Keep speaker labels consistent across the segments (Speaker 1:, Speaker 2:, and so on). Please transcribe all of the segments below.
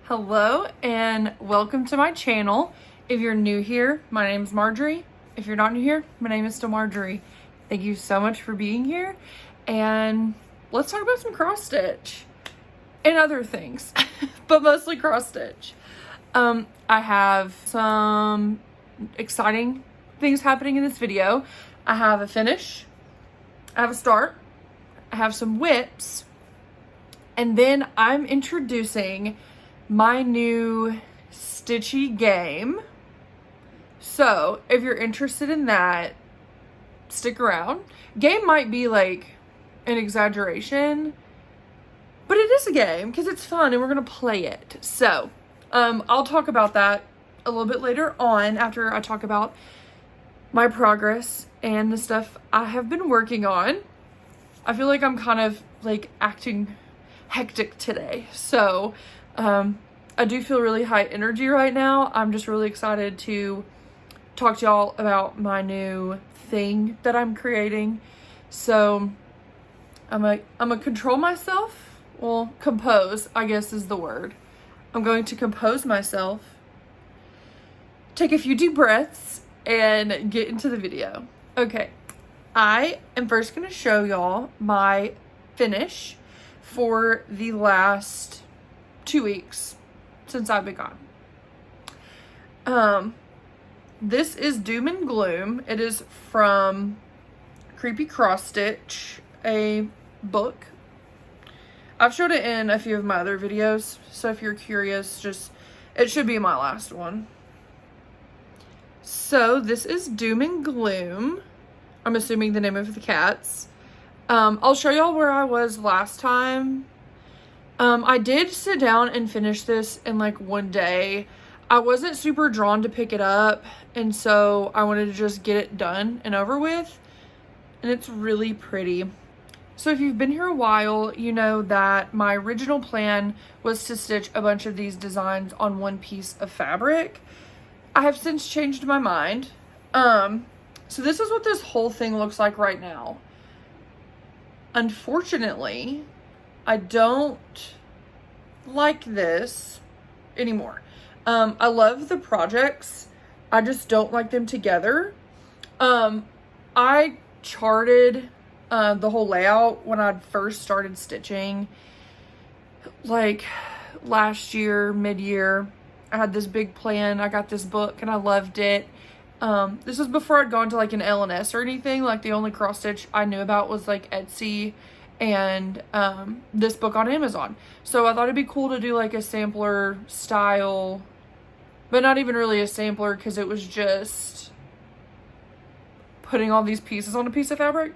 Speaker 1: Hello and welcome to my channel. If you're new here, my name is Marjorie. If you're not new here, my name is still Marjorie. Thank you so much for being here, and let's talk about some cross stitch and other things, but mostly cross stitch. I have some exciting things happening in this video. I have a finish, I have a start, I have some whips, and then I'm introducing my new stitchy game. So if you're interested in that, stick around. Game might be like an exaggeration, but it is a game because it's fun and we're gonna play it. So I'll talk about that a little bit later on after I talk about my progress and the stuff I have been working on. I feel like I'm kind of like acting hectic today, so I do feel really high energy right now. I'm just really excited to talk to y'all about my new thing that I'm creating. So I'm gonna control myself. Well, compose, I guess is the word. I'm going to compose myself, take a few deep breaths, and get into the video. Okay, I am first gonna show y'all my finish for the last 2 weeks since I've been gone. This is Doom and Gloom. It is from Creepy Cross Stitch, a book. I've showed it in a few of my other videos, so if you're curious, it should be my last one. So this is Doom and Gloom. I'm assuming the name of the cats. I'll show y'all where I was last time. I did sit down and finish this in like one day. I wasn't super drawn to pick it up, and so I wanted to just get it done and over with, and it's really pretty. So if you've been here a while, you know that my original plan was to stitch a bunch of these designs on one piece of fabric. I have since changed my mind. So this is what this whole thing looks like right now. Unfortunately, I don't like this anymore. I love the projects. I just don't like them together. I charted the whole layout when I first started stitching, like last year, mid-year. I had this big plan. I got this book and I loved it. This was before I'd gone to like an LNS or anything. Like the only cross stitch I knew about was like Etsy and this book on Amazon. So I thought it'd be cool to do like a sampler style, but not even really a sampler because it was just putting all these pieces on a piece of fabric.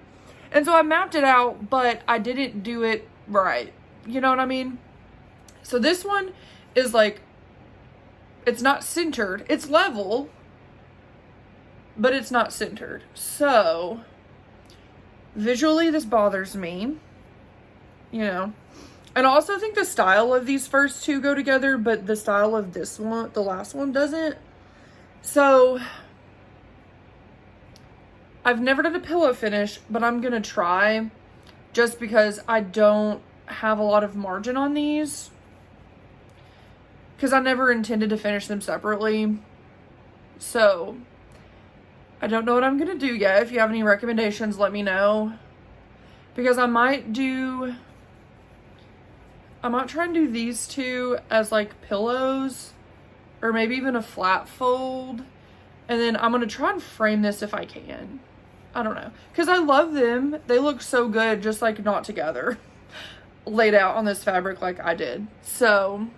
Speaker 1: And so I mapped it out, but I didn't do it right. You know what I mean? So this one is like, it's not centered. It's level, but it's not centered. So visually this bothers me, you know. And I also think the style of these first two go together, but the style of this one, the last one, doesn't. So I've never done a pillow finish, but I'm gonna try just because I don't have a lot of margin on these, because I never intended to finish them separately. So I don't know what I'm gonna do yet. If you have any recommendations, let me know, because I might try and do these two as like pillows, or maybe even a flat fold, and then I'm gonna try and frame this if I can. I don't know, because I love them. They look so good just like not together, laid out on this fabric like I did. So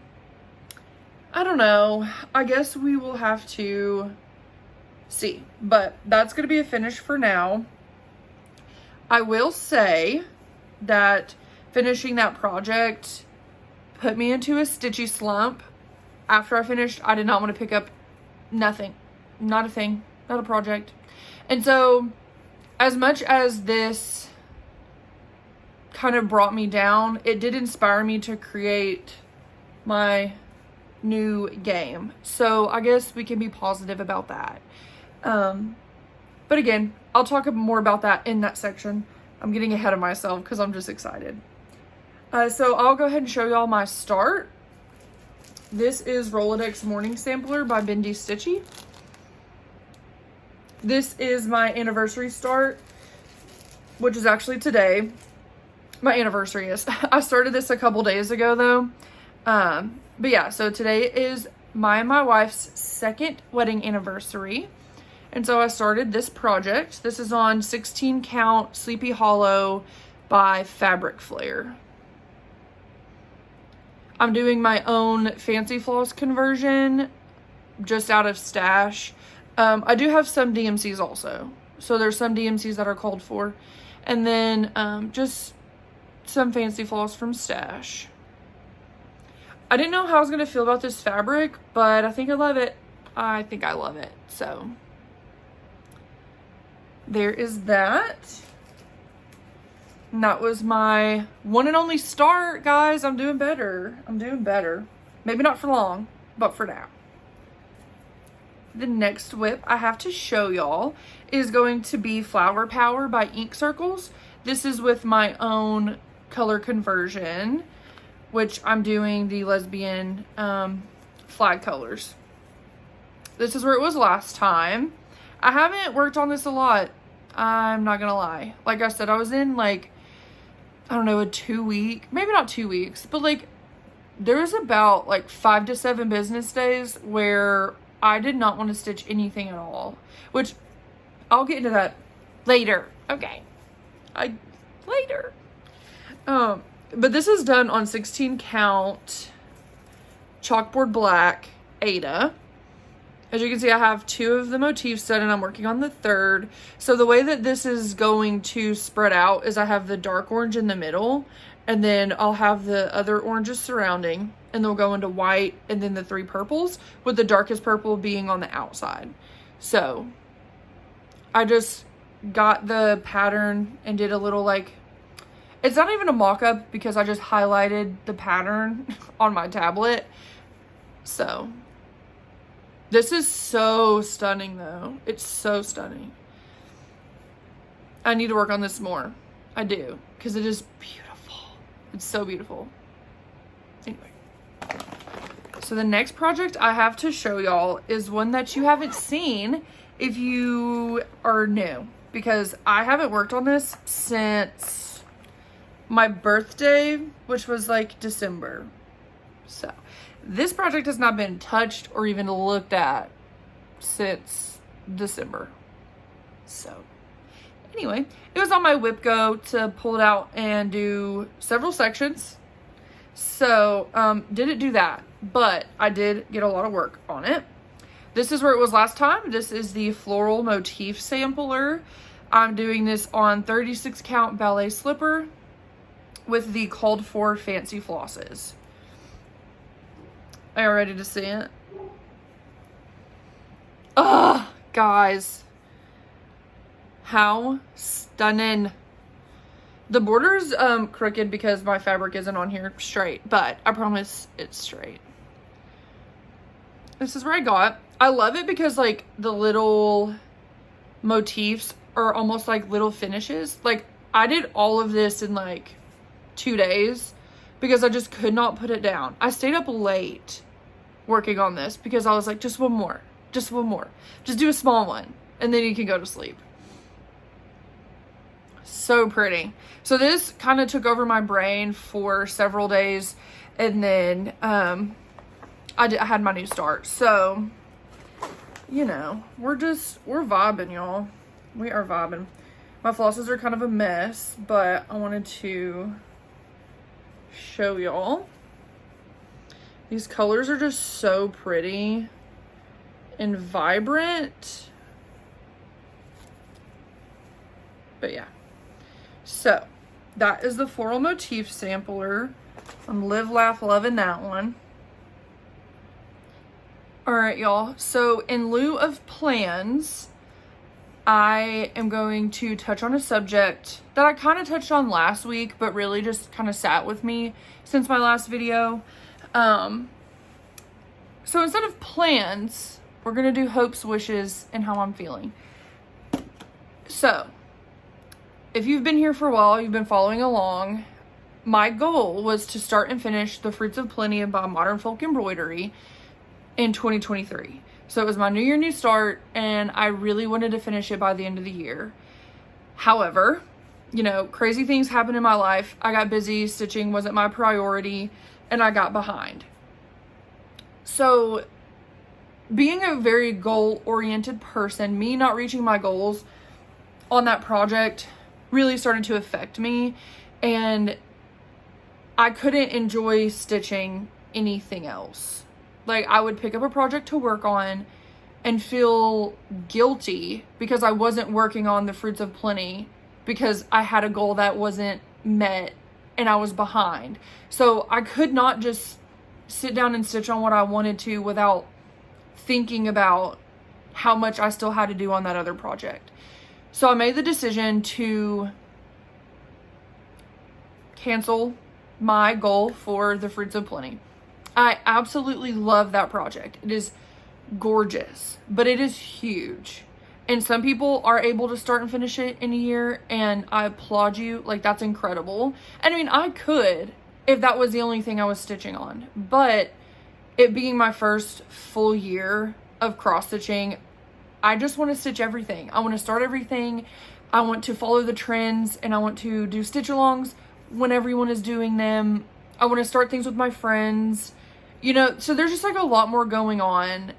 Speaker 1: I don't know, I guess we will have to see, but that's gonna be a finish for now. I will say that finishing that project put me into a stitchy slump. After I finished, I did not want to pick up nothing, not a thing, not a project. And so as much as this kind of brought me down, it did inspire me to create my new game. So I guess we can be positive about that. But again, I'll talk more about that in that section. I'm getting ahead of myself because I'm just excited. So I'll go ahead and show y'all my start. This is Rolodex Morning Sampler by Bendy Stitchy. This is my anniversary start, which is actually today. My anniversary is. I started this a couple days ago though. But yeah, so today is my and my wife's second wedding anniversary. And so I started this project. This is on 16 count Sleepy Hollow by Fabric Flare. I'm doing my own fancy floss conversion just out of stash. I do have some DMCs also. So there's some DMCs that are called for. And then just some fancy floss from stash. I didn't know how I was going to feel about this fabric, but I think I love it. I think I love it. So there is that. And that was my one and only start, guys. I'm doing better. I'm doing better. Maybe not for long, but for now. The next whip I have to show y'all is going to be Flower Power by Ink Circles. This is with my own color conversion, which I'm doing the lesbian flag colors. This is where it was last time. I haven't worked on this a lot. I'm not gonna lie. Like I said, I was in like, I don't know, a 2 week, maybe not 2 weeks, but like there was about like 5 to 7 business days where I did not want to stitch anything at all, which I'll get into that later. Okay. Later. But this is done on 16 count chalkboard black Ada. As you can see, I have 2 of the motifs done and I'm working on the 3rd. So the way that this is going to spread out is I have the dark orange in the middle and then I'll have the other oranges surrounding and they'll go into white and then the 3 purples, with the darkest purple being on the outside. So I just got the pattern and did a little like, it's not even a mock-up because I just highlighted the pattern on my tablet. So this is so stunning though. It's so stunning. I need to work on this more. I do, because it is beautiful. It's so beautiful. Anyway. So the next project I have to show y'all is one that you haven't seen if you are new, because I haven't worked on this since my birthday, which was like December. So this project has not been touched or even looked at since December. So anyway, it was on my whip go to pull it out and do several sections. So didn't do that, but I did get a lot of work on it. This is where it was last time. This is the floral motif sampler. I'm doing this on 36 count ballet slipper with the called for fancy flosses. Are you ready to see it? Ugh, guys. How stunning. The border's crooked because my fabric isn't on here straight, but I promise it's straight. This is where I got. I love it because like the little motifs are almost like little finishes. Like I did all of this in like 2 days because I just could not put it down. I stayed up late working on this because I was like, just one more, just do a small one and then you can go to sleep. So pretty. So this kind of took over my brain for several days and then I had my new start. So, you know, we're vibing, y'all. We are vibing. My flosses are kind of a mess, but I wanted to show y'all. These colors are just so pretty and vibrant. But yeah. So that is the floral motif sampler. I'm Live, Laugh, Loving that one. All right, y'all. So in lieu of plans, I am going to touch on a subject that I kind of touched on last week, but really just kind of sat with me since my last video. So instead of plans, we're going to do hopes, wishes, and how I'm feeling. So if you've been here for a while, you've been following along, my goal was to start and finish The Fruits of Plenty by Modern Folk Embroidery in 2023. So it was my new year, new start, and I really wanted to finish it by the end of the year. However, you know, crazy things happened in my life. I got busy, stitching wasn't my priority, and I got behind. So being a very goal-oriented person, me not reaching my goals on that project really started to affect me, and I couldn't enjoy stitching anything else. Like, I would pick up a project to work on and feel guilty because I wasn't working on The Fruits of Plenty because I had a goal that wasn't met and I was behind. So I could not just sit down and stitch on what I wanted to without thinking about how much I still had to do on that other project. So I made the decision to cancel my goal for The Fruits of Plenty. I absolutely love that project. It is gorgeous, but it is huge. And some people are able to start and finish it in a year, and I applaud you. Like, that's incredible. And I mean, I could if that was the only thing I was stitching on. But it being my first full year of cross stitching, I just want to stitch everything. I want to start everything. I want to follow the trends, and I want to do stitch alongs when everyone is doing them. I want to start things with my friends. You know, so there's just like a lot more going on.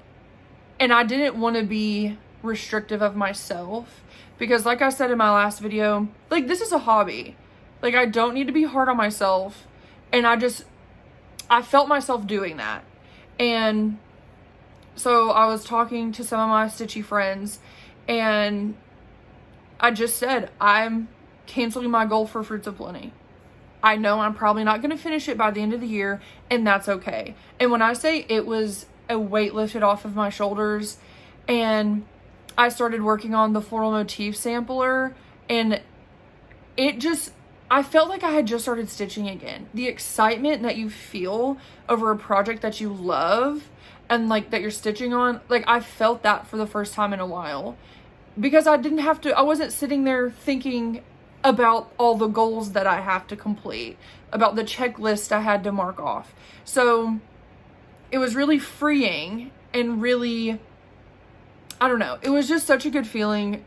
Speaker 1: And I didn't want to be restrictive of myself because, like I said in my last video, like, this is a hobby. Like, I don't need to be hard on myself. And I felt myself doing that. And so I was talking to some of my stitchy friends, and I just said, I'm canceling my goal for Fruits of Plenty. I know I'm probably not going to finish it by the end of the year, and that's okay. And when I say it was a weight lifted off of my shoulders, and I started working on the floral motif sampler, and I felt like I had just started stitching again. The excitement that you feel over a project that you love and like that you're stitching on, like, I felt that for the first time in a while because I wasn't sitting there thinking about all the goals that I have to complete, about the checklist I had to mark off. So it was really freeing and really, I don't know, it was just such a good feeling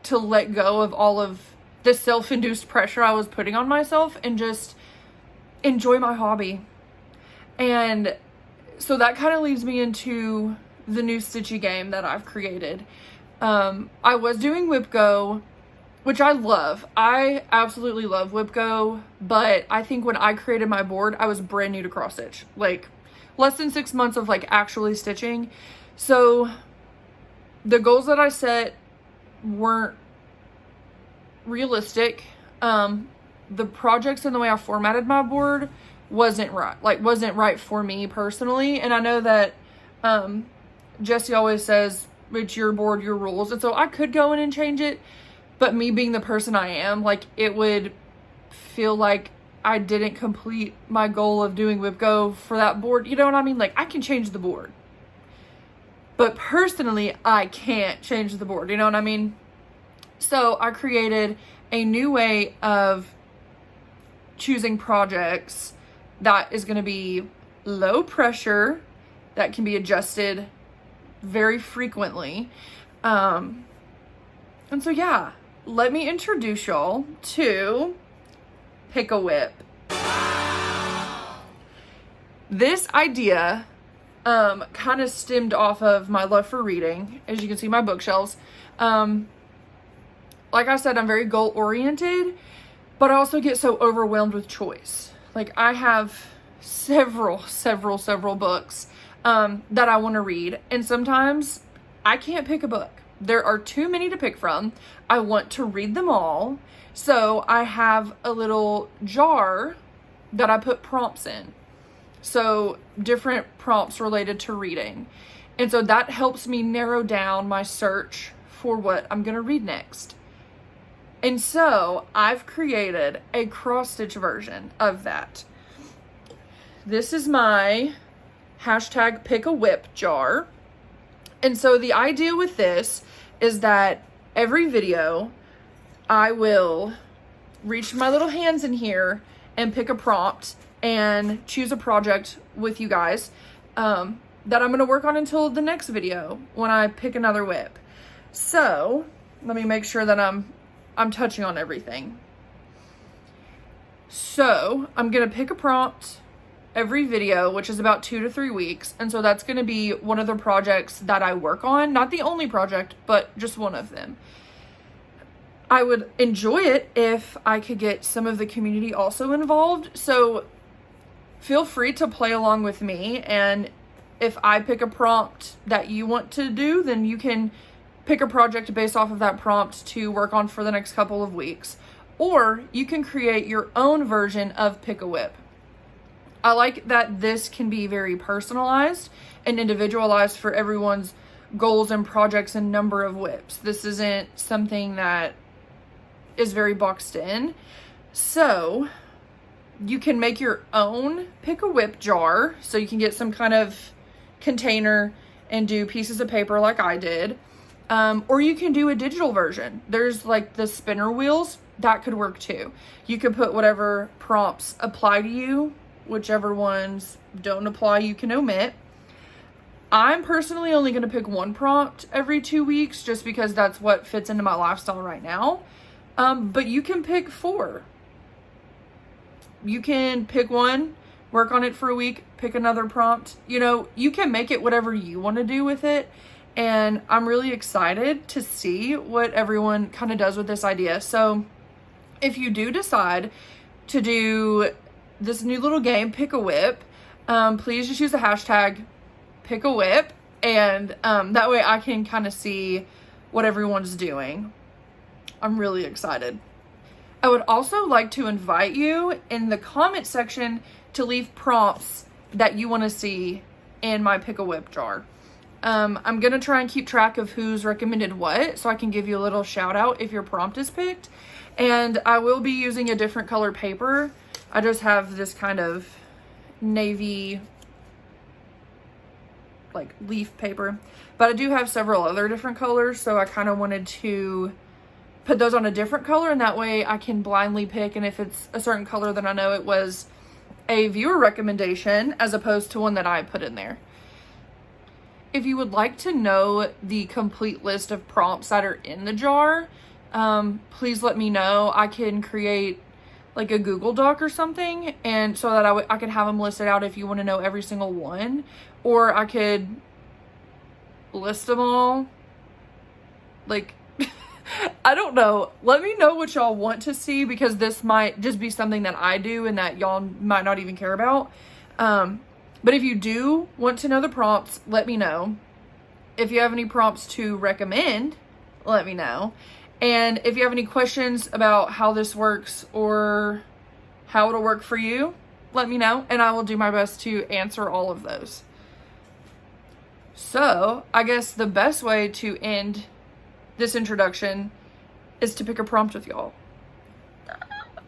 Speaker 1: to let go of all of the self-induced pressure I was putting on myself and just enjoy my hobby. And so that kind of leads me into the new stitchy game that I've created. I was doing WhipGo, which I love. I absolutely love WhipGo, but I think when I created my board, I was brand new to cross stitch, like less than 6 months of like actually stitching. So the goals that I set weren't realistic. The projects and the way I formatted my board wasn't right for me personally. And I know that Jessie always says it's your board, your rules, and so I could go in and change it, but me being the person I am, like, it would feel like I didn't complete my goal of doing WhipGo for that board. You know what I mean? Like, I can change the board, but personally I can't change the board. You know what I mean? So I created a new way of choosing projects that is going to be low pressure, that can be adjusted very frequently. And so yeah, let me introduce y'all to Pick a Whip. This idea kind of stemmed off of my love for reading. As you can see, my bookshelves. Like I said, I'm very goal oriented, but I also get so overwhelmed with choice. Like, I have several books that I want to read, and sometimes I can't pick a book. There are too many to pick from. I want to read them all. So I have a little jar that I put prompts in. So different prompts related to reading. And so that helps me narrow down my search for what I'm going to read next. And so I've created a cross stitch version of that. This is my hashtag Pick a Whip jar. And so the idea with this is that every video I will reach my little hands in here and pick a prompt and choose a project with you guys that I'm going to work on until the next video when I pick another whip. So let me make sure that I'm touching on everything. So I'm going to pick a prompt every video, which is about 2 to 3 weeks. And so that's going to be one of the projects that I work on. Not the only project, but just one of them. I would enjoy it if I could get some of the community also involved. So feel free to play along with me. And if I pick a prompt that you want to do, then you can pick a project based off of that prompt to work on for the next couple of weeks. Or you can create your own version of Pick a Whip. I like that this can be very personalized and individualized for everyone's goals and projects and number of whips. This isn't something that is very boxed in. So you can make your own Pick a Whip jar. So you can get some kind of container and do pieces of paper like I did. Or you can do a digital version. There's like the spinner wheels. That could work too. You could put whatever prompts apply to you. Whichever ones don't apply, you can omit. I'm personally only going to pick one prompt every 2 weeks just because that's what fits into my lifestyle right now. But you can pick 4. You can pick one, work on it for a week, pick another prompt. You know, you can make it whatever you want to do with it. And I'm really excited to see what everyone kind of does with this idea. So if you do decide to do this new little game, Pick a Whip, please just use the hashtag Pick a Whip. And that way I can kind of see what everyone's doing. I'm really excited. I would also like to invite you in the comment section to leave prompts that you want to see in my Pick a Whip jar. I'm going to try and keep track of who's recommended what, so I can give you a little shout out if your prompt is picked. And I will be using a different color paper. I just have this kind of navy like leaf paper, but I do have several other different colors. So I kind of wanted to put those on a different color, and that way I can blindly pick. And if it's a certain color, then I know it was a viewer recommendation as opposed to one that I put in there. If you would like to know the complete list of prompts that are in the jar, please let me know. I can create like a Google Doc or something, and so that I could have them listed out if you want to know every single one, or I could list them all. Like, I don't know. Let me know what y'all want to see, because this might just be something that I do and that y'all might not even care about. But if you do want to know the prompts, let me know. If you have any prompts to recommend, let me know. And if you have any questions about how this works or how it'll work for you, let me know, and I will do my best to answer all of those. So I guess the best way to end this introduction is to pick a prompt with y'all.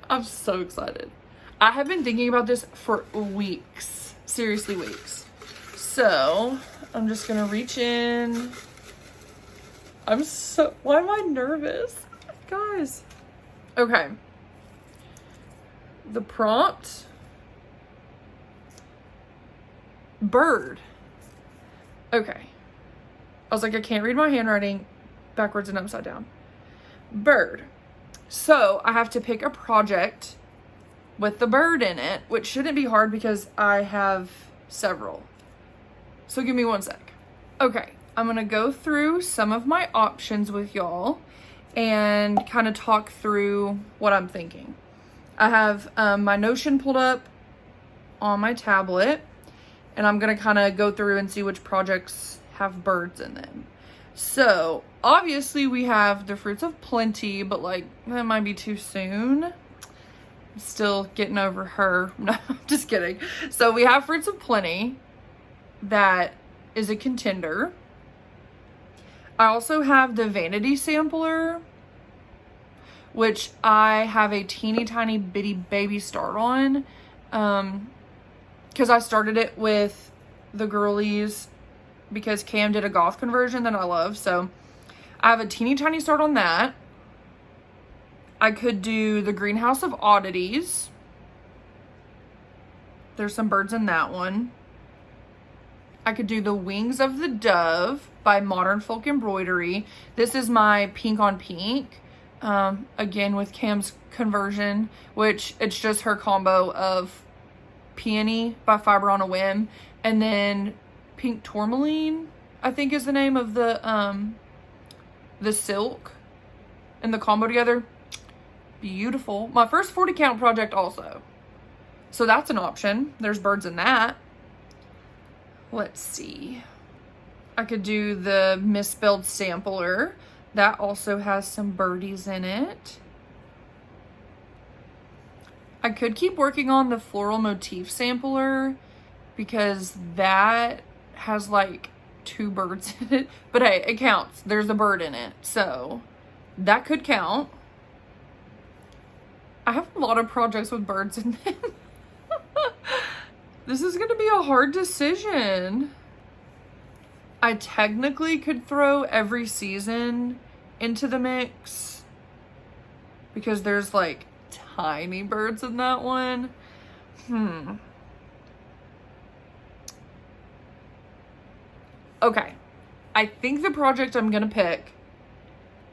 Speaker 1: I'm so excited. I have been thinking about this for weeks. Seriously, weeks. So I'm just gonna reach in. Why am I nervous? Guys. Okay. The prompt. Bird. Okay. I was like, I can't read my handwriting backwards and upside down. Bird. So I have to pick a project with the bird in it, which shouldn't be hard because I have several. So give me one sec. Okay. I'm going to go through some of my options with y'all and kind of talk through what I'm thinking. I have my Notion pulled up on my tablet, and I'm going to kind of go through and see which projects have birds in them. So obviously we have the Fruits of Plenty, but like that might be too soon. I'm still getting over her. No, just kidding. So we have Fruits of Plenty. That is a contender. I also have the Vanity Sampler, which I have a teeny tiny bitty baby start on, because I started it with the girlies because Cam did a goth conversion that I love. So I have a teeny tiny start on that. I could do the Greenhouse of Oddities. There's some birds in that one. I could do the Wings of the Dove by Modern Folk Embroidery. This is my pink on pink. Again, with Cam's conversion, which it's just her combo of Peony by Fiber on a Whim, and then Pink Tourmaline, I think is the name of the silk, and the combo together. Beautiful. My first 40 count project also. So that's an option. There's birds in that. Let's see. I could do the Misspelled Sampler. That also has some birdies in it. I could keep working on the Floral Motif Sampler because that has like 2 birds in it. But hey, it counts. There's a bird in it. So that could count. I have a lot of projects with birds in them. This is going to be a hard decision. I technically could throw Every Season into the mix because there's like tiny birds in that one. Okay. I think the project I'm going to pick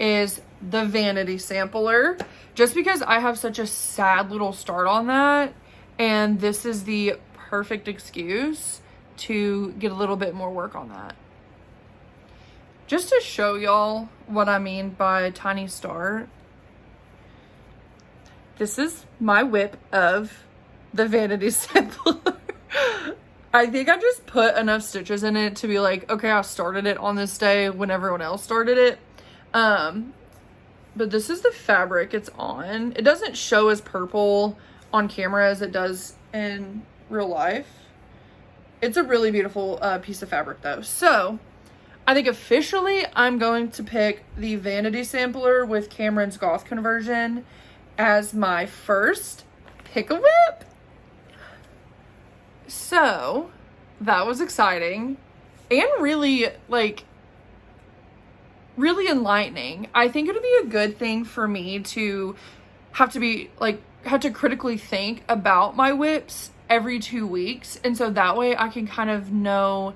Speaker 1: is the Vanity Sampler, just because I have such a sad little start on that, and this is the perfect excuse to get a little bit more work on that. Just to show y'all what I mean by tiny start, this is my whip of the Vanity Sampler. I think I just put enough stitches in it to be like, okay, I started it on this day when everyone else started it. But this is the fabric it's on. It doesn't show as purple on camera as it does in real life. It's a really beautiful piece of fabric though. So I think officially I'm going to pick the Vanity Sampler with Cameron's Goth conversion as my first pick a whip. So that was exciting and really really enlightening. I think it'll be a good thing for me to have to critically think about my whips every 2 weeks. And so that way I can kind of know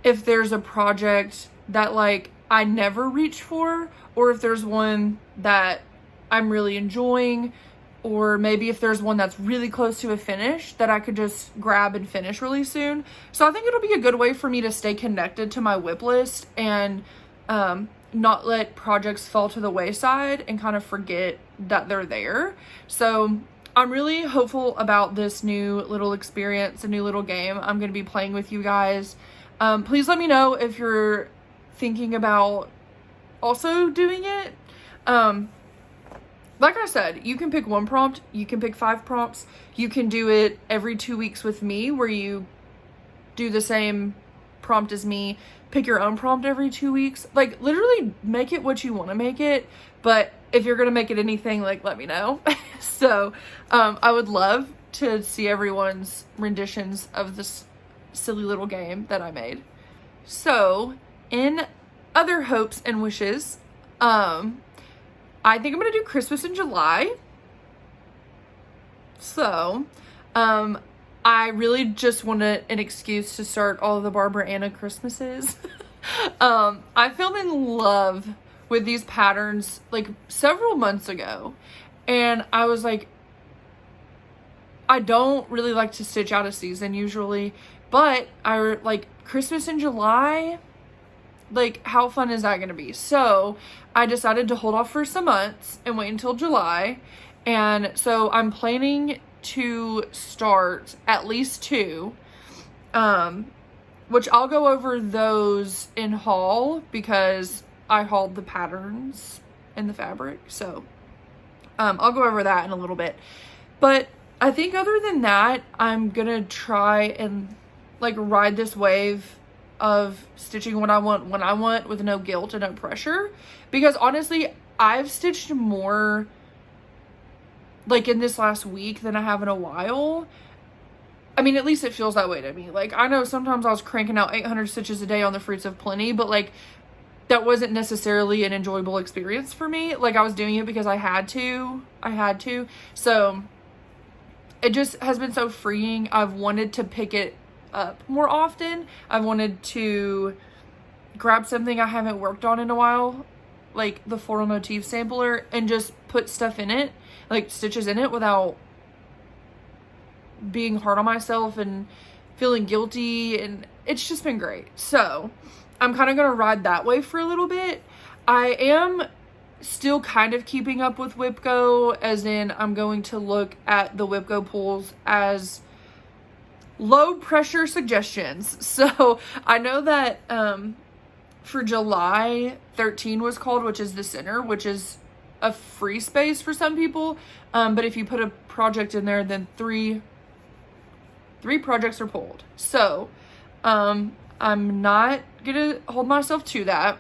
Speaker 1: if there's a project that I never reach for, or if there's one that I'm really enjoying, or maybe if there's one that's really close to a finish that I could just grab and finish really soon. So I think it'll be a good way for me to stay connected to my whip list and not let projects fall to the wayside and kind of forget that they're there. So I'm really hopeful about this new little experience, a new little game I'm going to be playing with you guys. Please let me know if you're thinking about also doing it. Like I said, you can pick 1 prompt, you can pick 5 prompts, you can do it every 2 weeks with me where you do the same prompt as me, pick your own prompt every 2 weeks. Literally make it what you want to make it, but if you're going to make it anything, let me know. So, I would love to see everyone's renditions of this silly little game that I made. So, in other hopes and wishes, I think I'm going to do Christmas in July. So, I really just wanted an excuse to start all of the Barbara Anna Christmases. I fell in love with these patterns several months ago. And I was like, I don't really like to stitch out a season usually, but I Christmas in July. How fun is that going to be? So I decided to hold off for some months and wait until July. And so I'm planning to start at least 2, which I'll go over those in haul because I hauled the patterns and the fabric. So I'll go over that in a little bit. But I think other than that, I'm going to try and ride this wave of stitching what I want when I want with no guilt and no pressure, because honestly I've stitched more in this last week than I have in a while. I mean, at least it feels that way to me. I know sometimes I was cranking out 800 stitches a day on the Fruits of Plenty, but that wasn't necessarily an enjoyable experience for me. I was doing it because I had to. So it just has been so freeing. I've wanted to pick it up more often. I've wanted to grab something I haven't worked on in a while, like the floral motif sampler, and just put stuff in it, like stitches in it, without being hard on myself and feeling guilty, and it's just been great. So I'm kind of going to ride that way for a little bit. I am still kind of keeping up with WIPGO, as in I'm going to look at the WIPGO pulls as low pressure suggestions. So I know that for July, 13 was called, which is the center, which is a free space for some people. But if you put a project in there, then three projects are pulled. So I'm not gonna hold myself to that,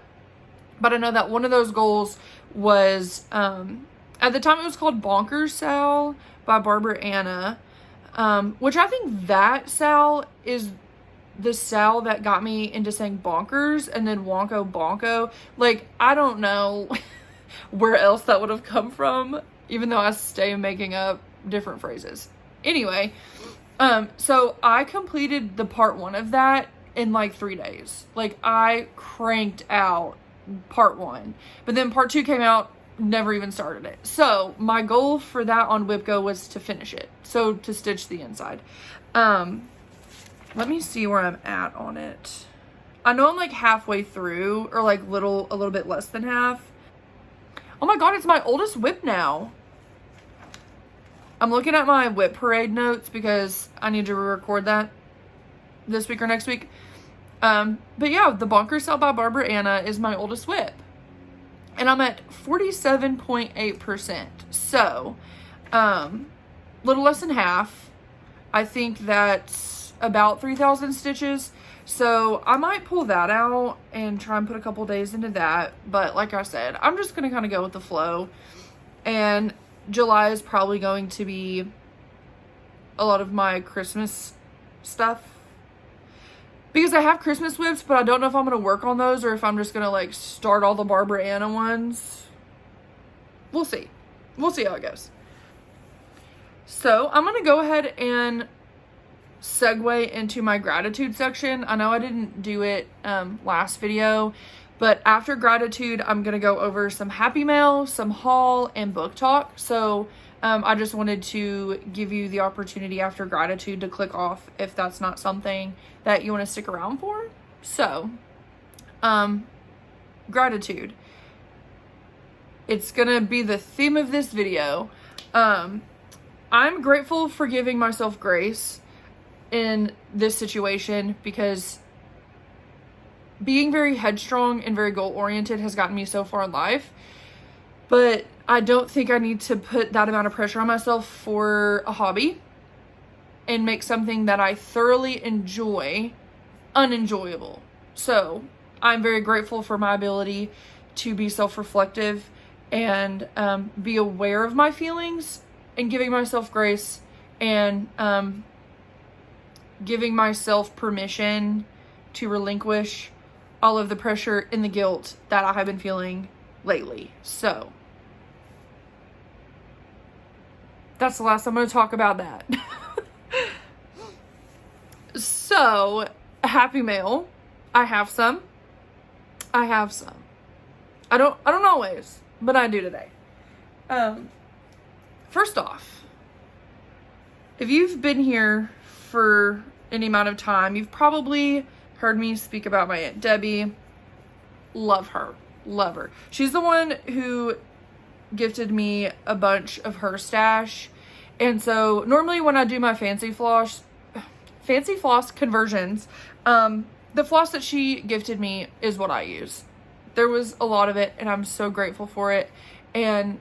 Speaker 1: but I know that one of those goals was, at the time it was called Bonkers Sal by Barbara Anna, which I think that Sal is the Sal that got me into saying bonkers and then wonko bonko. Like, I don't know where else that would have come from, even though I stay making up different phrases. Anyway, so I completed the part 1 of that in like 3 days. Like, I cranked out part 1, but then part 2 came out, never even started it. So my goal for that on WIPGO was to finish it, so to stitch the inside. Let me see where I'm at on it. I know I'm like halfway through, or like a little bit less than half. Oh my god, it's my oldest WIP now. I'm looking at my WIP parade notes because I need to record that this week or next week. But yeah, the Bonkers Sal by Barbara Anna is my oldest WIP. And I'm at 47.8%. So, little less than half. I think that's about 3,000 stitches. So I might pull that out and try and put a couple days into that. But like I said, I'm just going to kind of go with the flow. And July is probably going to be a lot of my Christmas stuff, because I have Christmas WIPs, but I don't know if I'm going to work on those or if I'm just going to like start all the Barbara Anna ones. We'll see. We'll see how it goes. So I'm going to go ahead and segue into my gratitude section. I know I didn't do it last video, but after gratitude, I'm going to go over some happy mail, some haul, and book talk. So I just wanted to give you the opportunity after gratitude to click off if that's not something that you want to stick around for. So, gratitude. It's going to be the theme of this video. I'm grateful for giving myself grace in this situation, because being very headstrong and very goal-oriented has gotten me so far in life. But I don't think I need to put that amount of pressure on myself for a hobby and make something that I thoroughly enjoy unenjoyable. So I'm very grateful for my ability to be self-reflective and be aware of my feelings, and giving myself grace, and giving myself permission to relinquish all of the pressure and the guilt that I have been feeling lately. So that's the last I'm going to talk about that. So, happy mail. I have some. I don't always, but I do today. First off, if you've been here for any amount of time, you've probably heard me speak about my Aunt Debbie. Love her. Love her. She's the one who gifted me a bunch of her stash. And so normally when I do my fancy floss conversions, the floss that she gifted me is what I use. There was a lot of it, and I'm so grateful for it. And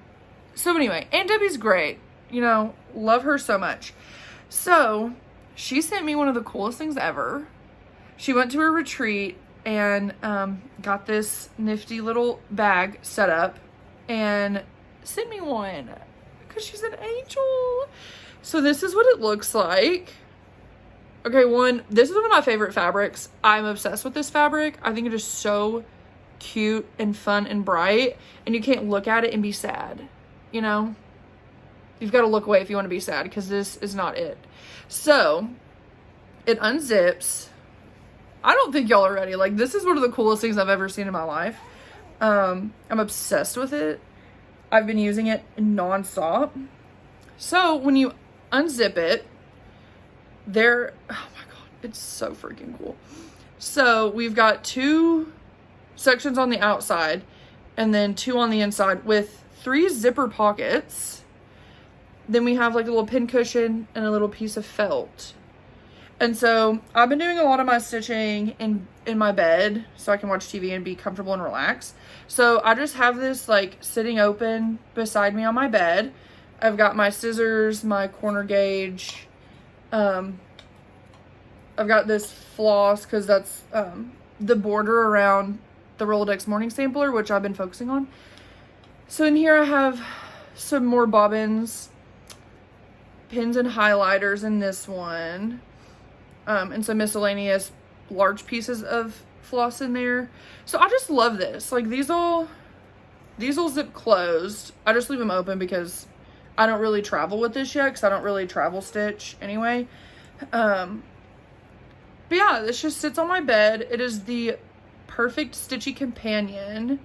Speaker 1: so anyway, Aunt Debbie's great. You know, love her so much. So she sent me one of the coolest things ever. She went to a retreat and got this nifty little bag set up and sent me one because she's an angel. So this is what it looks like. Okay, this is one of my favorite fabrics. I'm obsessed with this fabric. I think it is so cute and fun and bright, and you can't look at it and be sad, you know? you've got to look away if you want to be sad, because this is not it. So it unzips. I don't think y'all are ready. Like, this is one of the coolest things I've ever seen in my life. I'm obsessed with it. I've been using it nonstop. So when you unzip it, oh my God, it's so freaking cool. So we've got 2 sections on the outside and then 2 on the inside with 3 zipper pockets. Then we have like a little pin cushion and a little piece of felt. And so I've been doing a lot of my stitching in my bed so I can watch TV and be comfortable and relax. So I just have this like sitting open beside me on my bed. I've got my scissors, my corner gauge. I've got this floss because that's the border around the Rolodex morning sampler, which I've been focusing on. So in here I have some more bobbins, pins and highlighters in this one. And some miscellaneous large pieces of floss in there. So I just love this. Like, these all zip closed. I just leave them open because I don't really travel with this yet, because I don't really travel stitch anyway. But yeah, this just sits on my bed. It is the perfect stitchy companion.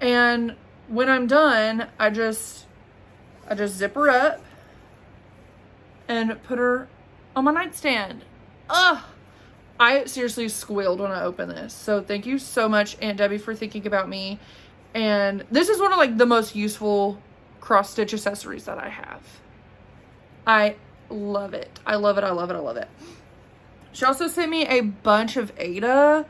Speaker 1: And when I'm done, I just zip her up and put her on my nightstand. Ugh, I seriously squealed when I opened this. So thank you so much, Aunt Debbie, for thinking about me. And this is one of like the most useful cross stitch accessories that I have. I love it. I love it. I love it. I love it. She also sent me a bunch of Aida,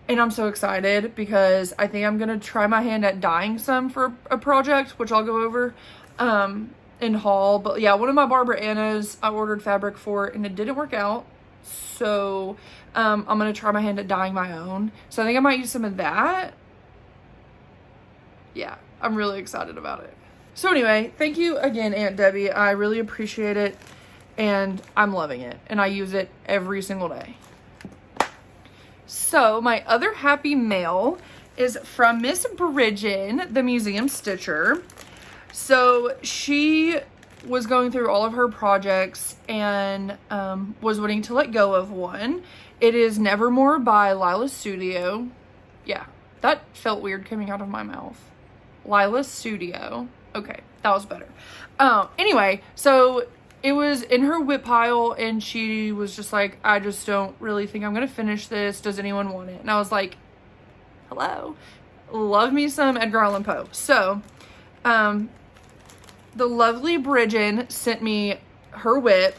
Speaker 1: and I'm so excited because I think I'm going to try my hand at dyeing some for a project, which I'll go over in haul. But yeah, one of my Barbara Annas I ordered fabric for, and it didn't work out. So I'm going to try my hand at dyeing my own. So I think I might use some of that. Yeah, I'm really excited about it. So anyway, thank you again, Aunt Debbie. I really appreciate it, and I'm loving it, and I use it every single day. So my other happy mail is from Miss Bridgen, the museum stitcher. So she was going through all of her projects and was wanting to let go of one. It is Nevermore by Lila's Studio. Yeah, that felt weird coming out of my mouth. Lila's Studio. Okay, that was better. Anyway, so it was in her whip pile, and she was just like, I just don't really think I'm gonna finish this. Does anyone want it? And I was like, hello. Love me some Edgar Allan Poe. So, the lovely Bridgen sent me her whip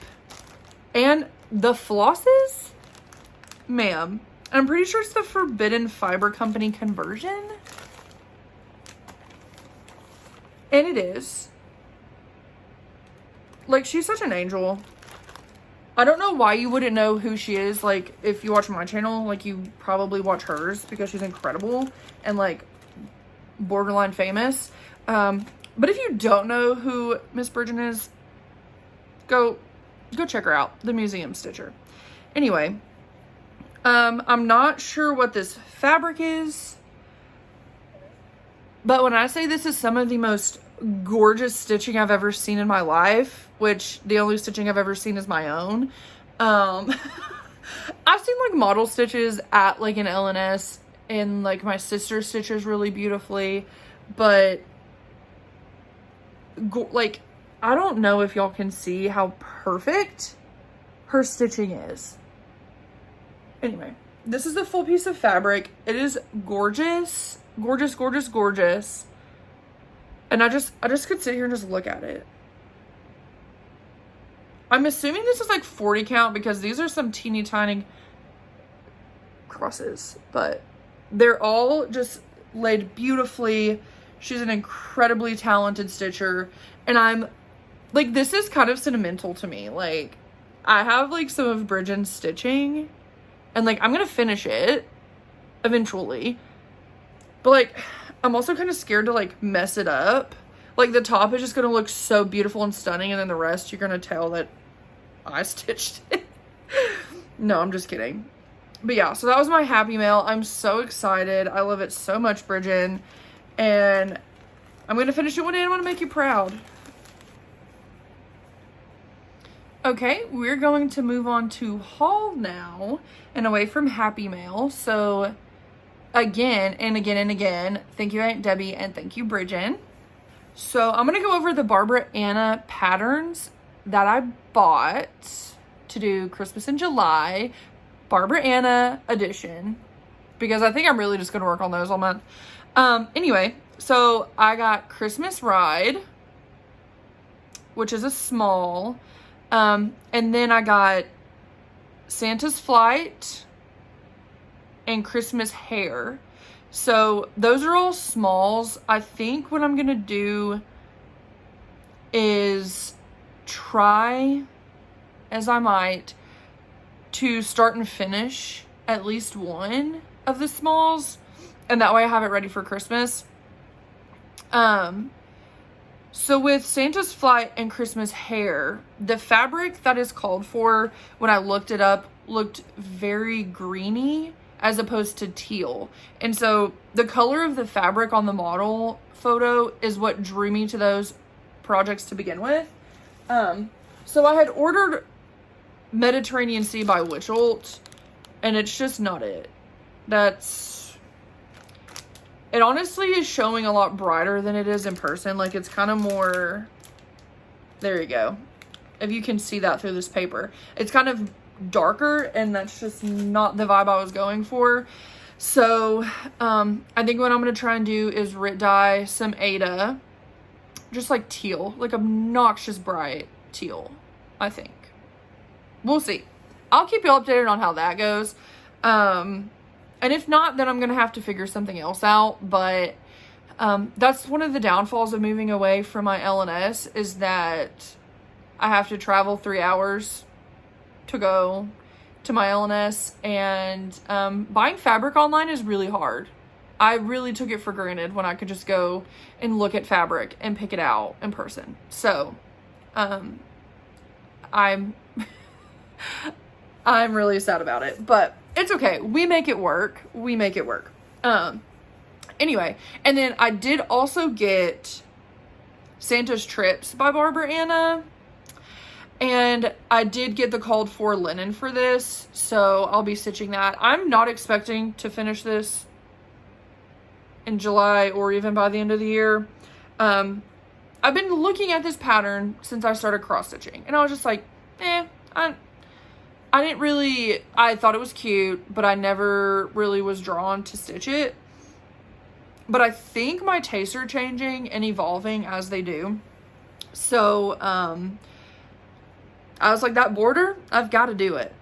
Speaker 1: and the flosses. Ma'am, I'm pretty sure it's the Forbidden Fiber Company conversion. And it is. Like, she's such an angel. I don't know why you wouldn't know who she is. Like, if you watch my channel, like, you probably watch hers because she's incredible and, like, borderline famous. But if you don't know who Miss Bridgen is, go check her out. The Museum Stitcher. Anyway, I'm not sure what this fabric is, but when I say this is some of the most gorgeous stitching I've ever seen in my life, which the only stitching I've ever seen is my own. I've seen like model stitches at like an LNS, and like my sister stitches really beautifully, but like, I don't know if y'all can see how perfect her stitching is. Anyway, this is the full piece of fabric. It is gorgeous, gorgeous, gorgeous, gorgeous. And I just could sit here and just look at it. I'm assuming this is like 40 count because these are some teeny tiny crosses, but they're all just laid beautifully. She's an incredibly talented stitcher, and I'm like, this is kind of sentimental to me. Like, I have like some of Bridgen's stitching, and like, I'm gonna finish it eventually, but like, I'm also kind of scared to like mess it up. Like, the top is just gonna look so beautiful and stunning, and then the rest you're gonna tell that I stitched it. No, I'm just kidding. But yeah, so that was my happy mail. I'm so excited. I love it so much, Bridgen. And I'm going to finish it one day. I want to make you proud. Okay, we're going to move on to haul now and away from Happy Mail. So again and again and again, thank you Aunt Debbie and thank you Bridget. So I'm going to go over the Barbara Anna patterns that I bought to do Christmas in July, Barbara Anna edition, because I think I'm really just going to work on those all month. Anyway, so I got Christmas Ride, which is a small. And then I got Santa's Flight and Christmas Hair. So those are all smalls. I think what I'm going to do is try, as I might, to start and finish at least one of the smalls. And that way I have it ready for Christmas. So with Santa's Flight and Christmas Hair, the fabric that is called for, when I looked it up, looked very greeny as opposed to teal. And so the color of the fabric on the model photo is what drew me to those projects to begin with. So I had ordered Mediterranean Sea by Witcholt, and it's just not it. It honestly is showing a lot brighter than it is in person. Like, it's kind of more, there you go. If you can see that through this paper. It's kind of darker, and that's just not the vibe I was going for. So, I think what I'm going to try and do is dye some Ada. Just like teal. Like obnoxious bright teal, I think. We'll see. I'll keep you updated on how that goes. And if not, then I'm going to have to figure something else out. But that's one of the downfalls of moving away from my L&S, is that I have to travel 3 hours to go to my L&S. And buying fabric online is really hard. I really took it for granted when I could just go and look at fabric and pick it out in person. So I'm really sad about it. But it's okay. We make it work. Anyway, and then I did also get Santa's Trips by Barbara Anna. And I did get the called for linen for this. So I'll be stitching that. I'm not expecting to finish this in July or even by the end of the year. I've been looking at this pattern since I started cross stitching. And I was just like, I didn't really, I thought it was cute, but I never really was drawn to stitch it. But I think my tastes are changing and evolving as they do. So, I was like, that border, I've got to do it.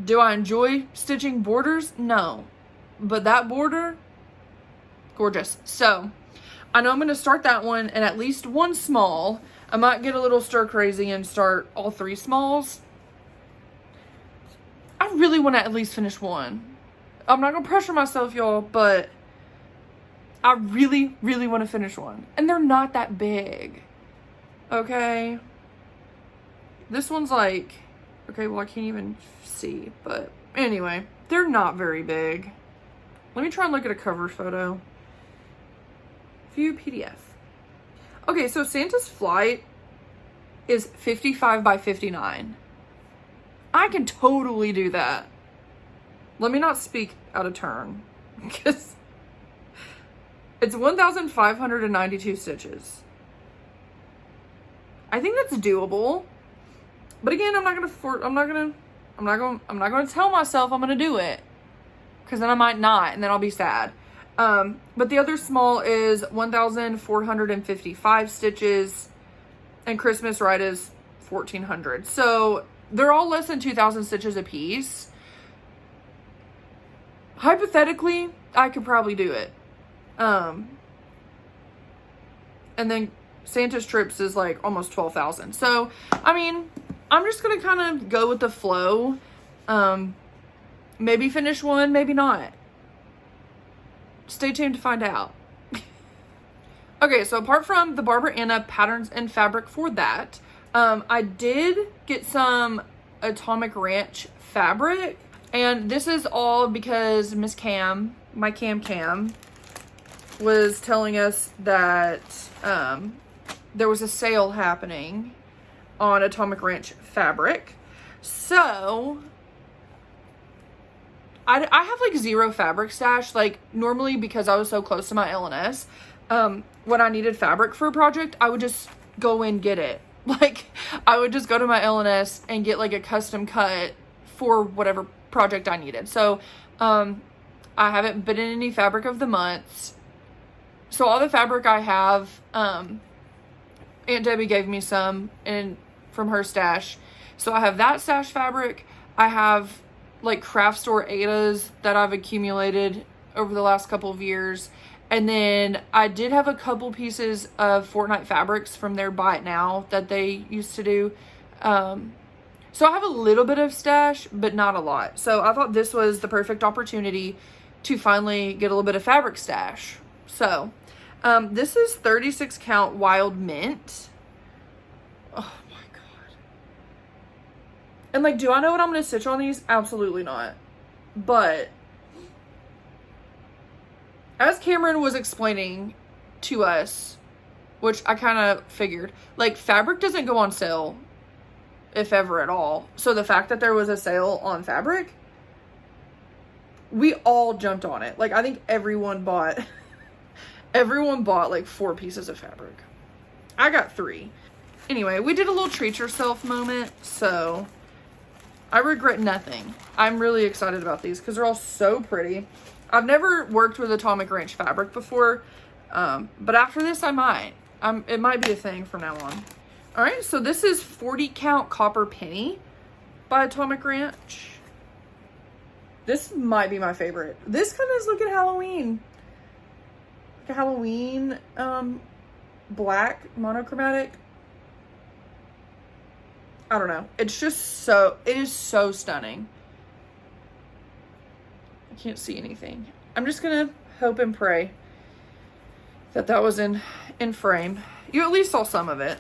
Speaker 1: Do I enjoy stitching borders? No. But that border, gorgeous. So, I know I'm going to start that one and at least one small. I might get a little stir crazy and start all 3 smalls. I really want to at least finish one. I'm not going to pressure myself, y'all, but I really, really want to finish one. And they're not that big. Okay? This one's like, okay, well, I can't even see, but anyway, they're not very big. Let me try and look at a cover photo. View PDF. Okay, so Santa's Flight is 55 by 59. I can totally do that. Let me not speak out of turn, because it's 1,592 stitches. I think that's doable. But again, I'm not gonna tell myself I'm gonna do it, because then I might not, and then I'll be sad. But the other small is 1,455 stitches, and Christmas Ride is 1,400. So they're all less than 2,000 stitches a piece. Hypothetically, I could probably do it. And then Santa's Trips is like almost 12,000. So, I mean, I'm just going to kind of go with the flow. Maybe finish one, maybe not. Stay tuned to find out. Okay, so apart from the Barbara Anna patterns and fabric for that, I did get some Atomic Ranch fabric. And this is all because Miss Cam, my Cam, was telling us that there was a sale happening on Atomic Ranch fabric. So I have like zero fabric stash. Like normally, because I was so close to my LNS, when I needed fabric for a project, I would just go and get it. Like I would just go to my LNS and get like a custom cut for whatever project I needed. So I haven't been in any fabric of the months. So all the fabric I have, Aunt Debbie gave me some from her stash. So I have that stash fabric. I have like craft store Adas that I've accumulated over the last couple of years. And then I did have a couple pieces of Fortnite fabrics from their Buy It Now that they used to do. So I have a little bit of stash, but not a lot. So I thought this was the perfect opportunity to finally get a little bit of fabric stash. So this is 36 count wild mint. Oh my God. And like, do I know what I'm going to stitch on these? Absolutely not. But as Cameron was explaining to us, which I kind of figured, like fabric doesn't go on sale, if ever at all. So the fact that there was a sale on fabric, we all jumped on it. Like I think everyone bought like 4 pieces of fabric. I got 3. Anyway, we did a little treat yourself moment, so I regret nothing. I'm really excited about these because they're all so pretty. I've never worked with Atomic Ranch fabric before, but after this I might. It might be a thing from now on. All right, so this is 40 count copper penny by Atomic Ranch. This might be my favorite. This kind of is looking Halloween. Like a Halloween black monochromatic. I don't know. It's just it is so stunning. I can't see anything. I'm just gonna hope and pray that was in frame. You at least saw some of it.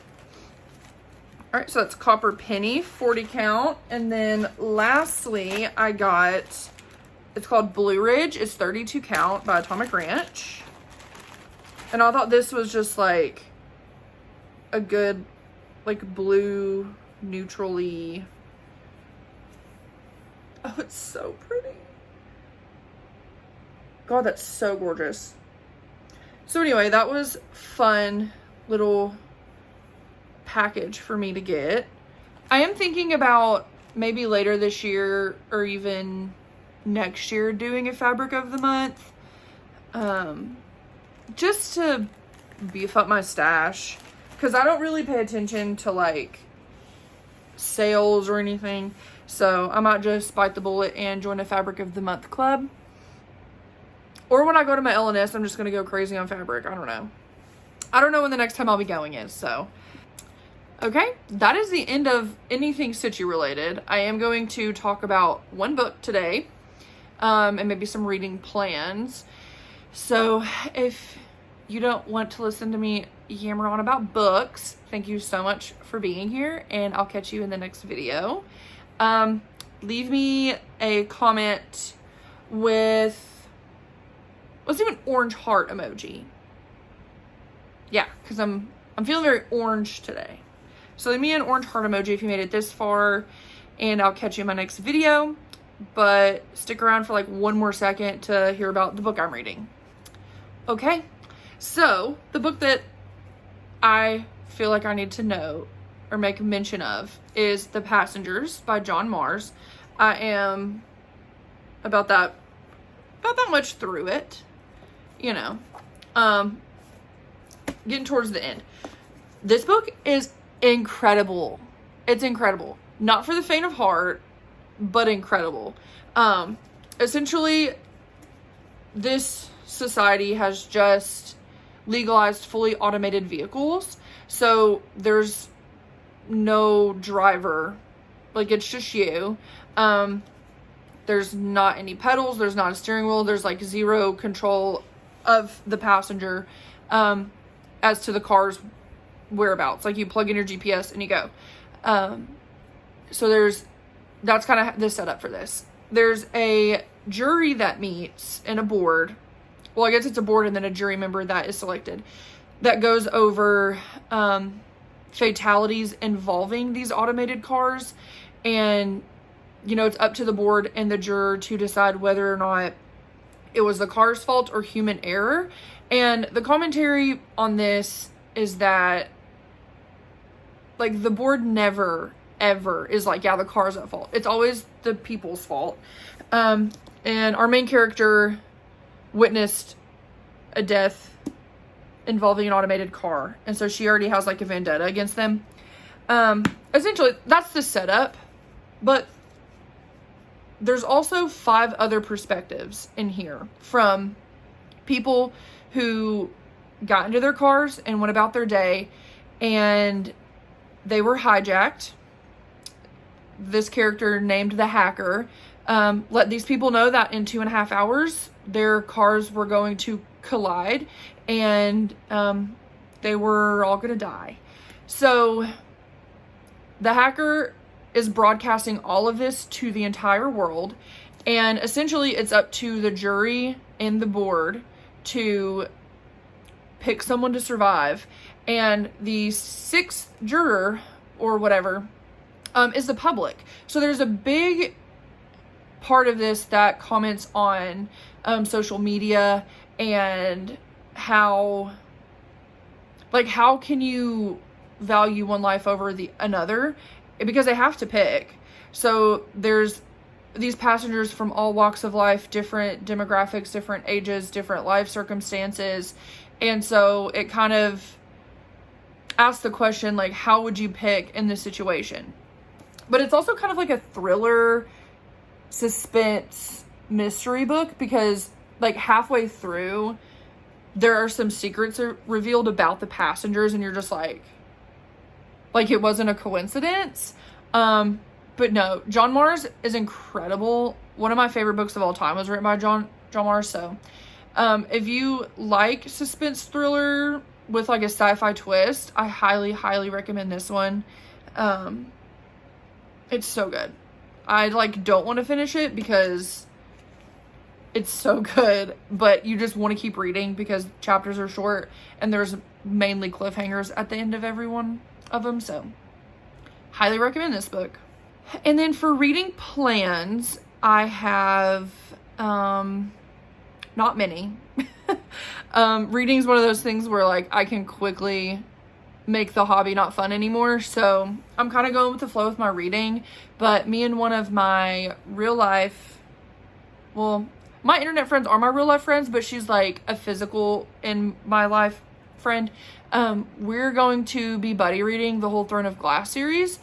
Speaker 1: All right, so that's copper penny, 40 count. And then lastly, I got, it's called Blue Ridge. It's 32 count by Atomic Ranch. And I thought this was just like a good, like blue, neutrally. Oh, it's so pretty. God, that's so gorgeous. So anyway, that was fun little package for me to get. I am thinking about maybe later this year or even next year doing a fabric of the month, just to beef up my stash, because I don't really pay attention to like sales or anything. So I might just bite the bullet and join a fabric of the month club. Or when I go to my LNS, I'm just going to go crazy on fabric. I don't know. I don't know when the next time I'll be going is, so. Okay, that is the end of anything Stitchy related. I am going to talk about one book today, and maybe some reading plans. So if you don't want to listen to me yammer on about books, thank you so much for being here, and I'll catch you in the next video. Leave me a comment with, let's do an orange heart emoji. Yeah, because I'm feeling very orange today. So leave me an orange heart emoji if you made it this far, and I'll catch you in my next video. But stick around for like one more second to hear about the book I'm reading. Okay, so the book that I feel like I need to know or make mention of is The Passengers by John Mars. I am about that much through it, you know, getting towards the end. This book is incredible. It's incredible. Not for the faint of heart, but incredible. Essentially, this society has just legalized fully automated vehicles. So there's no driver. Like, it's just you. There's not any pedals. There's not a steering wheel. There's like zero control of the passenger as to the car's whereabouts. Like, you plug in your GPS and you go. So that's kind of the setup for this. There's a jury that meets and a board. Well, I guess it's a board and then a jury member that is selected that goes over fatalities involving these automated cars. And, you know, it's up to the board and the juror to decide whether or not it was the car's fault or human error. And the commentary on this is that, like, the board never, ever is like, yeah, the car's at fault. It's always the people's fault. And our main character witnessed a death involving an automated car. And so she already has, like, a vendetta against them. Essentially, that's the setup. But there's also 5 other perspectives in here from people who got into their cars and went about their day, and they were hijacked. This character named the hacker let these people know that in 2.5 hours their cars were going to collide, and they were all gonna die. So the hacker is broadcasting all of this to the entire world, and essentially it's up to the jury and the board to pick someone to survive. And the 6th juror or whatever is the public. So there's a big part of this that comments on social media and how can you value one life over another, because they have to pick. So there's these passengers from all walks of life, different demographics, different ages, different life circumstances. And so it kind of asks the question, like, how would you pick in this situation? But it's also kind of like a thriller, suspense, mystery book, because, like, halfway through there are some secrets revealed about the passengers, and you're just like it wasn't a coincidence. But no, John Mars is incredible. One of my favorite books of all time was written by John Mars. So if you like suspense thriller with, like, a sci-fi twist, I highly, highly recommend this one. It's so good. I, like, don't want to finish it because it's so good, but you just want to keep reading because chapters are short and there's mainly cliffhangers at the end of every one of them. So highly recommend this book. And then for reading plans, I have not many. Reading is one of those things where, like, I can quickly make the hobby not fun anymore. So I'm kind of going with the flow with my reading. But me and one of my real life, well, my internet friends are my real life friends, but she's like a physical in my life friend. We're going to be buddy reading the whole Throne of Glass series,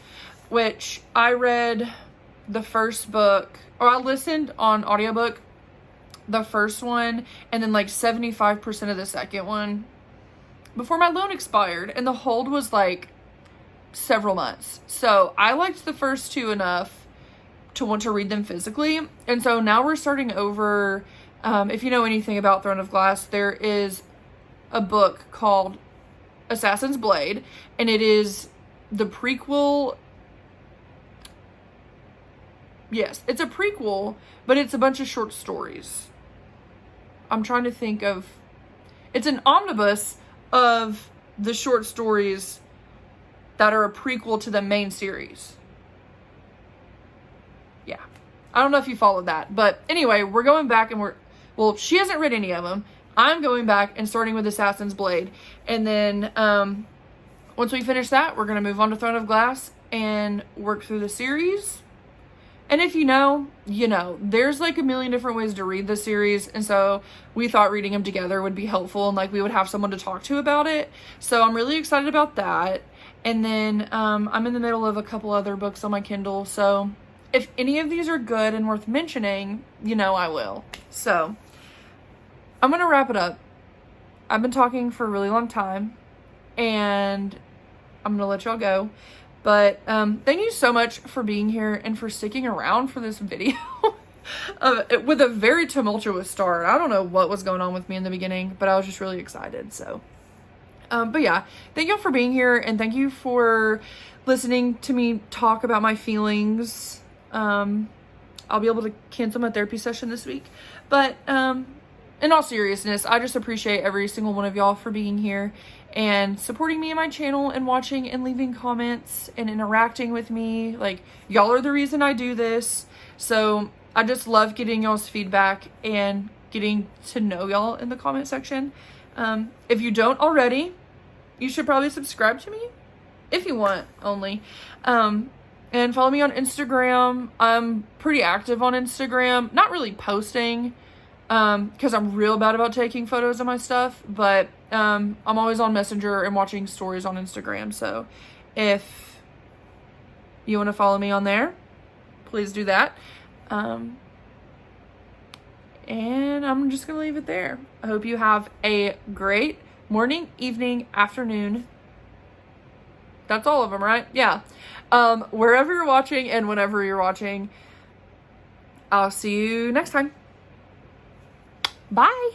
Speaker 1: which I read the first book, or I listened on audiobook the first one, and then like 75% of the second one before my loan expired, and the hold was like several months. So I liked the first 2 enough to want to read them physically, and so now we're starting over. If you know anything about Throne of Glass, there is a book called Assassin's Blade, and it is the prequel. Yes, it's a prequel, but it's a bunch of short stories. I'm trying to think of, it's an omnibus of the short stories that are a prequel to the main series. Yeah. I don't know if you followed that, but anyway, we're going back and well, she hasn't read any of them. I'm going back and starting with Assassin's Blade. And then, once we finish that, we're going to move on to Throne of Glass and work through the series. And if you know, you know, there's like a million different ways to read the series. And so we thought reading them together would be helpful, and like we would have someone to talk to about it. So I'm really excited about that. And then I'm in the middle of a couple other books on my Kindle. So if any of these are good and worth mentioning, you know, I will. So I'm going to wrap it up. I've been talking for a really long time, and I'm going to let y'all go. But thank you so much for being here and for sticking around for this video with a very tumultuous start. I don't know what was going on with me in the beginning, but I was just really excited. So, but yeah, thank you for being here, and thank you for listening to me talk about my feelings. I'll be able to cancel my therapy session this week. But in all seriousness, I just appreciate every single one of y'all for being here and supporting me and my channel and watching and leaving comments and interacting with me. Like, y'all are the reason I do this. So I just love getting y'all's feedback and getting to know y'all in the comment section. If you don't already, you should probably subscribe to me if you want only. And follow me on Instagram. I'm pretty active on Instagram, not really posting, because I'm real bad about taking photos of my stuff, but I'm always on Messenger and watching stories on Instagram. So if you want to follow me on there, please do that. And I'm just gonna leave it there. I hope you have a great morning, evening, afternoon. That's all of them, right? Yeah. Wherever you're watching and whenever you're watching. I'll see you next time. Bye.